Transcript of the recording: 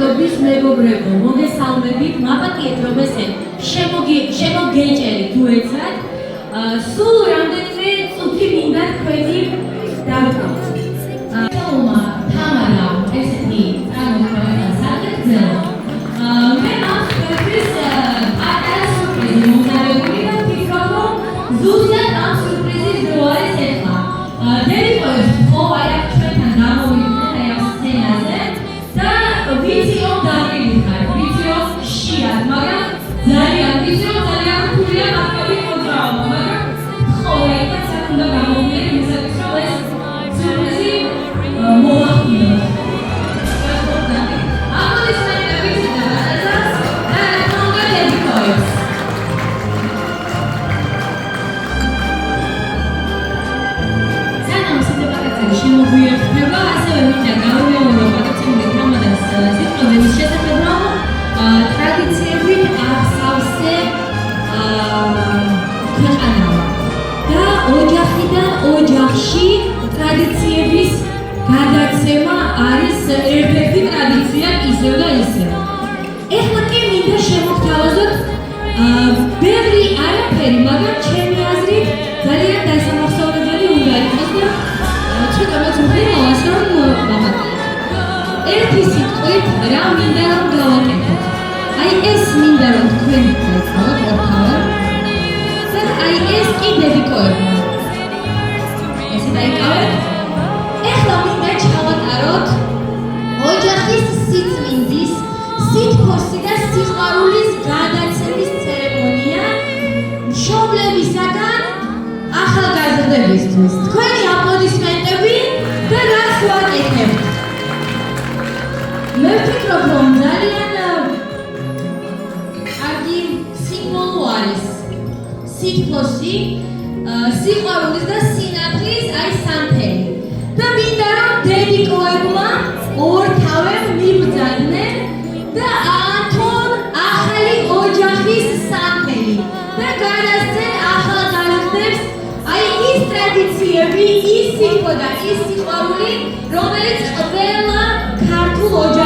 მეგობრობის მეგობრებო, მოგესალმებით, მაპატიეთ რომ ესე შემოგეჭერი დუეტად. სულ რამდენიმე წუთი მინდა თქვენი დავკავოთ. თამარა ესეთი წარმოქმნა საკითხია. მე ამ სურპრიზს პატარა სურპრიზი მომზადებული და ვფიქრობ, რომ ზუსტად ამ სურპრიზის დრო არის ეხლა. დედიკოებს ხოვარ აქ ჩვენთან გამოვიდნენ აი ამ სცენაზე და ვიცი რომ დაგიგიხარ, ვიცი რომ ხშირად, მაგრამ ძალიან ვიცი რომ ძალიან რთულია მაგები მოძრაობა, მაგრამ ხოვარ იქაც აქ უნდა გამოვიდნენ იმისათვის რომ ეს სურპრიზი მოახდინოს. შემოგვიერთდება, ასევე მინდა გავიმეორო პატაციული თამადას სიტყვების შესახებ, რომ ტრადიციები აღსავსე ქვეყანაა და ოჯახიდან ოჯახში ტრადიციების გადაცემა არის ერთ-ერთი ტრადიცია ისევ და ისევ. ეხლა კი მინდა შემოგთავაზოთ ბევრი არაფერი, მაგრამ ჩემი აზრით ძალიან დასამახსოვრებელი უნდა იყოს და ცოტა მეცნობიერებას რომ მოვაკეთოთ. ერთი სიტყვით რა მინდა რომ გავაკეთოთ. აი ეს მინდა რომ თქვენი დაიწყოთ ორთავად და აი ეს კი დედიკოებმა. ესე დაიკავეთ. ეხლა მინდა ჩავატაროთ ოჯახის სიწმინდის, სითბოსი და სიყვარულის გადაცემის ცერემონია მშობლებისაგან ახალგაზრდებისთვის. თქვენი აპლოდისმენტები და რას ვაკეთებთ. მე ვფიქრობ, რომ ძალიან კარგი სიმბოლო არის სითბოსი, სიყვარულის და სინათლის აი სამფერი. და მინდა რომ დედიკოებმა ორთავემ მიბრძადნენ და აათონ ახალი ოჯახის სამფერი და გადასცენ ახალგაზრდებს აი ის ტრადიციები, ის სიტყვა და ის სიყვარული, რომელიც ყველა ქართულ ოჯახში